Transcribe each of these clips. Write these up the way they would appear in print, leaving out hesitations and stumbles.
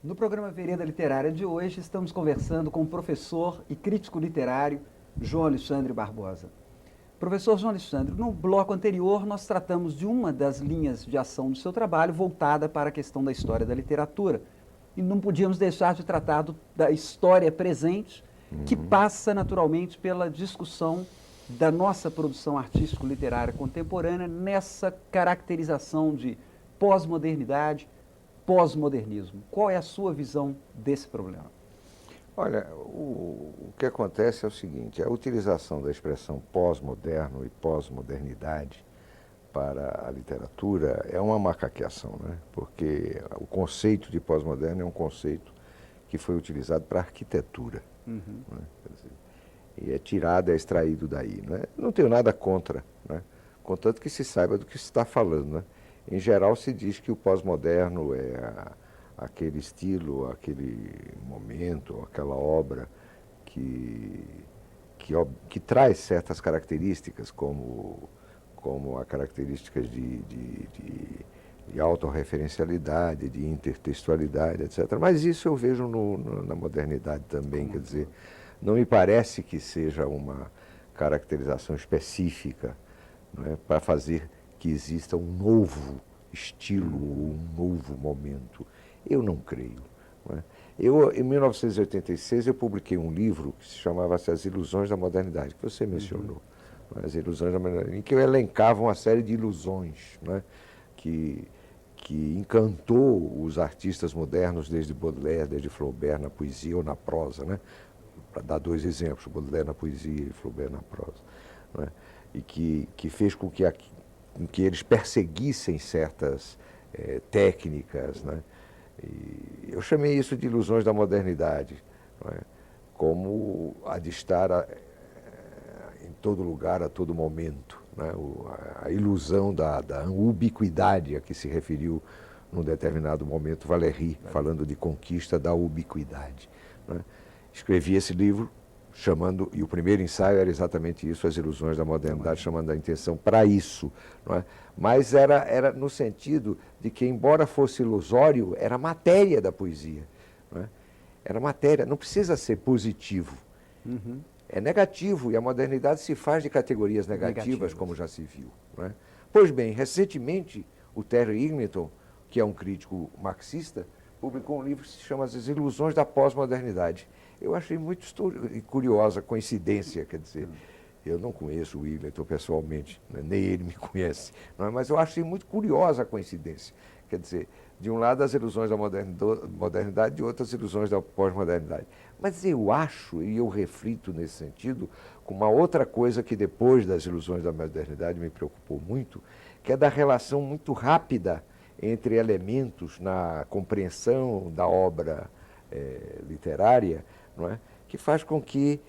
No programa Vereda Literária de hoje, estamos conversando com o professor e crítico literário João Alexandre Barbosa. Professor João Alexandre, no bloco anterior nós tratamos de uma das linhas de ação do seu trabalho voltada para a questão da história da literatura. E não podíamos deixar de tratar da história presente, que passa naturalmente pela discussão da nossa produção artístico-literária contemporânea nessa caracterização de pós-modernidade, pós-modernismo. Qual é a sua visão desse problema? Olha, o que acontece é o seguinte, a utilização da expressão pós-moderno e pós-modernidade para a literatura é uma macaqueação, né? Porque o conceito de pós-moderno é um conceito que foi utilizado para a arquitetura. Né? Quer dizer, e é tirado, é extraído daí. Né? Não tenho nada contra, né? Contanto que se saiba do que se está falando. Né? Em geral, se diz que o pós-moderno é aquele estilo, aquele momento, aquela obra que traz certas características, como a características de autorreferencialidade, de intertextualidade, etc. Mas isso eu vejo na modernidade também, quer dizer, não me parece que seja uma caracterização específica, não é, para fazer que exista um novo estilo, um novo momento. Eu não creio. Não é? Em 1986, eu publiquei um livro que se chamava As Ilusões da Modernidade, que você mencionou. As Ilusões da Modernidade, em que eu elencava uma série de ilusões, não é? que encantou os artistas modernos, desde Baudelaire, desde Flaubert na poesia ou na prosa, né? Para dar dois exemplos, Baudelaire na poesia e Flaubert na prosa. Não é? E que fez com que eles perseguissem certas técnicas, né? E eu chamei isso de ilusões da modernidade, não é? Como a de estar em todo lugar, a todo momento, né? A ilusão da ubiquidade a que se referiu num determinado momento Valéry, falando de conquista da ubiquidade. Né? Escrevi esse livro e o primeiro ensaio era exatamente isso, As Ilusões da Modernidade, chamando a intenção para isso. Não é? Mas era no sentido de que, embora fosse ilusório, era matéria da poesia. Não é? Era matéria, não precisa ser positivo. É negativo, e a modernidade se faz de categorias negativas, como já se viu. Não é? Pois bem, recentemente, o Terry Eagleton, que é um crítico marxista, publicou um livro que se chama As Ilusões da Pós-Modernidade. Eu achei muito curiosa a coincidência, quer dizer, eu não conheço o Eagleton pessoalmente, né? Nem ele me conhece, não é? Mas eu achei muito curiosa a coincidência. Quer dizer, de um lado as ilusões da modernidade, de outro as ilusões da pós-modernidade. Mas eu acho, e eu reflito nesse sentido, com uma outra coisa que depois das ilusões da modernidade me preocupou muito, que é da relação muito rápida entre elementos na compreensão da obra literária, não é? Que faz com que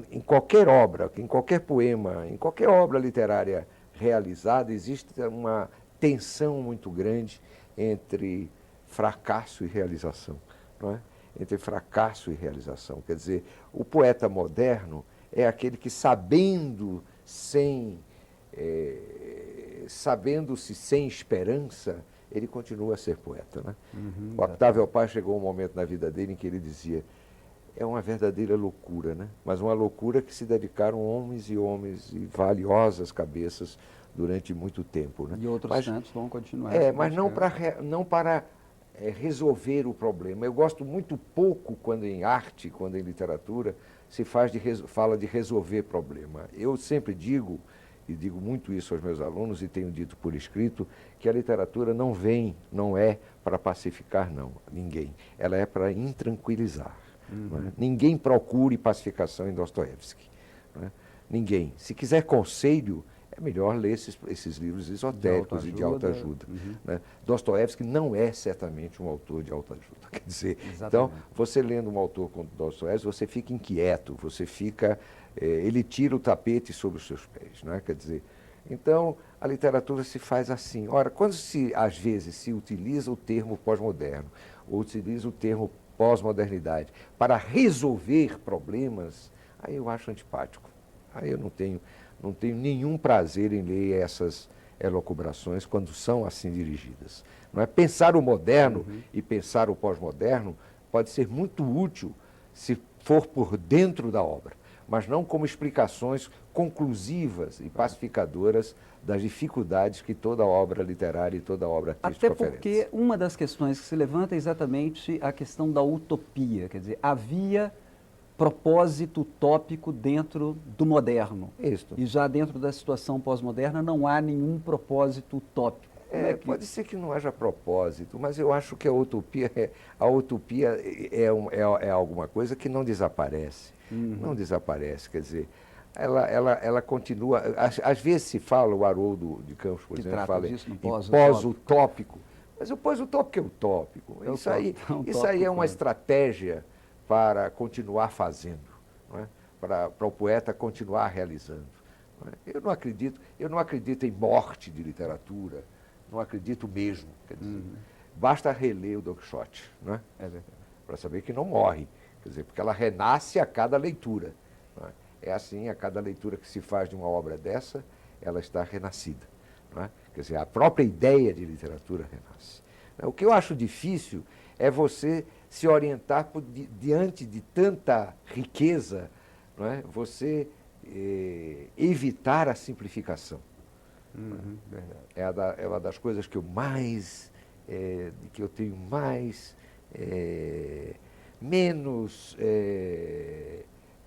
em qualquer obra, em qualquer poema, em qualquer obra literária realizada, existe uma tensão muito grande entre fracasso e realização, não é? Entre fracasso e realização. Quer dizer, o poeta moderno é aquele que, sabendo-se sem esperança, ele continua a ser poeta. Né? O Octávio Paz chegou um momento na vida dele em que ele dizia: é uma verdadeira loucura, né? Mas uma loucura que se dedicaram homens e valiosas cabeças durante muito tempo. Né? E outros tantos vão continuar. Mas não para resolver o problema. Eu gosto muito pouco quando em arte, quando em literatura, fala de resolver problema. Eu sempre digo, e digo muito isso aos meus alunos, e tenho dito por escrito, que a literatura não é para pacificar, ninguém. Ela é para intranquilizar. Não é? Ninguém procure pacificação em Dostoiévski. Não é? Ninguém. Se quiser conselho, é melhor ler esses livros esotéricos e de autoajuda. Né? Dostoiévski não é certamente um autor de autoajuda. Quer dizer, então, você lendo um autor como Dostoiévski, você fica inquieto, ele tira o tapete sobre os seus pés. Não é? Quer dizer, então, a literatura se faz assim. Ora, quando às vezes se utiliza o termo pós-moderno, ou utiliza o termo pós-modernidade para resolver problemas, aí eu acho antipático. Aí eu não tenho nenhum prazer em ler elucubrações quando são assim dirigidas. Não é? Pensar o moderno e pensar o pós-moderno pode ser muito útil se for por dentro da obra, mas não como explicações conclusivas e pacificadoras das dificuldades que toda obra literária e toda obra artística Até porque oferece. uma das questões que se levanta é exatamente a questão da utopia, quer dizer, havia propósito utópico dentro do moderno. Isso. E já dentro da situação pós-moderna não há nenhum propósito utópico. Pode ser que não haja propósito, mas eu acho que a utopia é alguma coisa que não desaparece. Não desaparece, quer dizer, ela continua. Às vezes se fala, o Haroldo de Campos, por Que exemplo, trata fala disso no em pós-utópico. pós-utópico, mas o pós-utópico é utópico. Isso aí é uma estratégia para continuar fazendo, não é? Para o poeta continuar realizando. Não é? Eu não acredito em morte de literatura. Não acredito mesmo. Quer dizer, basta reler o Don Quixote, não é? Para saber que não morre. Quer dizer, porque ela renasce a cada leitura. Não é? É assim, a cada leitura que se faz de uma obra dessa, ela está renascida. Não é? Quer dizer, a própria ideia de literatura renasce. O que eu acho difícil é você se orientar diante de tanta riqueza, não é? Você evitar a simplificação. É uma das coisas que eu tenho menos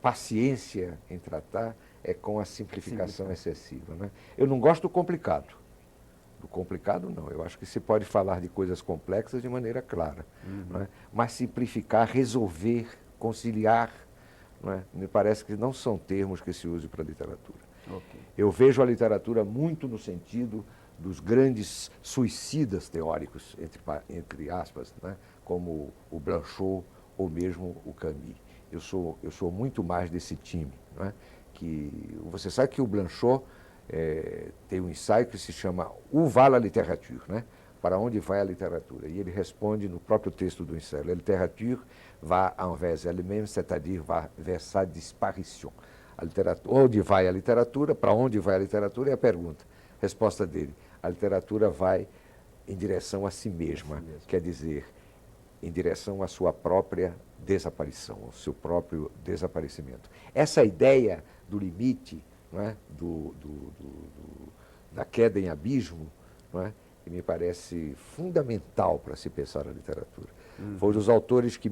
paciência em tratar, é com a simplificação excessiva. Né? Eu não gosto do complicado. Do complicado, não. Eu acho que se pode falar de coisas complexas de maneira clara. Não é? Mas simplificar, resolver, conciliar, não é? Me parece que não são termos que se usem para a literatura. Okay. Eu vejo a literatura muito no sentido dos grandes suicidas teóricos, entre aspas, né? Como o Blanchot ou mesmo o Camus. Eu sou muito mais desse time. Né? Que, você sabe que o Blanchot tem um ensaio que se chama Où va la littérature? Né? Para onde vai a literatura? E ele responde no próprio texto do ensaio: La littérature va envers elle-même, c'est-à-dire va vers sa disparition. Onde vai a literatura? Para onde vai a literatura? É a pergunta. Resposta dele: a literatura vai em direção a si mesma, quer dizer, em direção à sua própria desaparição, ao seu próprio desaparecimento. Essa ideia do limite, não é? Da queda em abismo, não é? Que me parece fundamental para se pensar a literatura. Foi um dos autores que,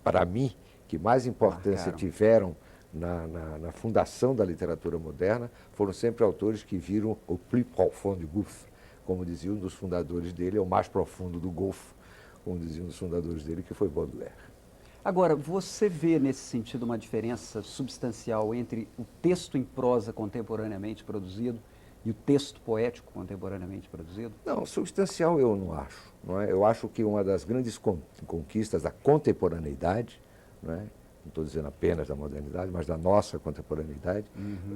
para mim, que mais importância tiveram na fundação da literatura moderna, foram sempre autores que viram o plus profond du gouffre, como dizia um dos fundadores dele, é o mais profundo do golfo, como dizia um dos fundadores dele, que foi Baudelaire. Agora, você vê nesse sentido uma diferença substancial entre o texto em prosa contemporaneamente produzido e o texto poético contemporaneamente produzido? Não, substancial eu não acho. Não é? Eu acho que uma das grandes conquistas da contemporaneidade, não é? Não estou dizendo apenas da modernidade, mas da nossa contemporaneidade,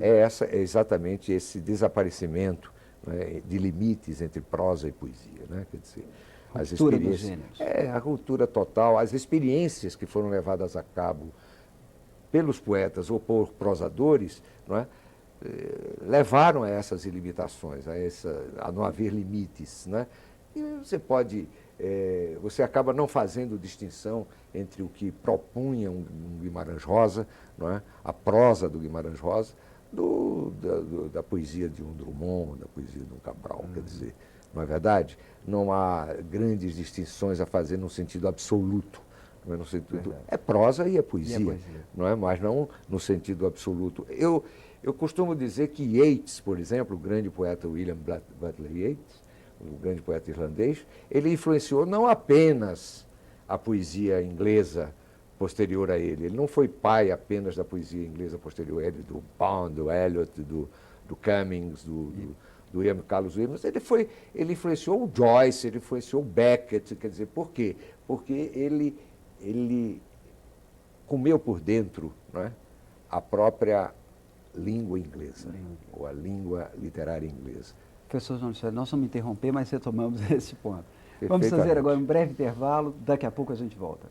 é exatamente esse desaparecimento, né, de limites entre prosa e poesia. Né? Quer dizer, as experiências, a ruptura total, as experiências que foram levadas a cabo pelos poetas ou por prosadores, não é? Levaram a essas ilimitações, a não haver limites. Né? E você acaba não fazendo distinção entre o que propunha um Guimarães Rosa, não é? A prosa do Guimarães Rosa, da poesia de um Drummond, da poesia de um Cabral. Quer dizer, não é verdade? Não há grandes distinções a fazer no sentido absoluto. Não é, no sentido, é prosa e é poesia, não é? Mas não no sentido absoluto. Eu costumo dizer que Yeats, por exemplo, o grande poeta William Butler Yeats, o grande poeta irlandês, ele influenciou não apenas a poesia inglesa posterior a ele. Ele não foi pai apenas da poesia inglesa posterior a ele, do Pound, do Eliot, do Cummings, do Ian Carlos Williams. Ele influenciou o Joyce, ele influenciou o Beckett. Quer dizer, por quê? Porque ele comeu por dentro, não é? A própria língua inglesa, ou a língua literária inglesa. Professor João Alexandre, nós vamos interromper, mas retomamos esse ponto. Vamos fazer agora um breve intervalo, daqui a pouco a gente volta.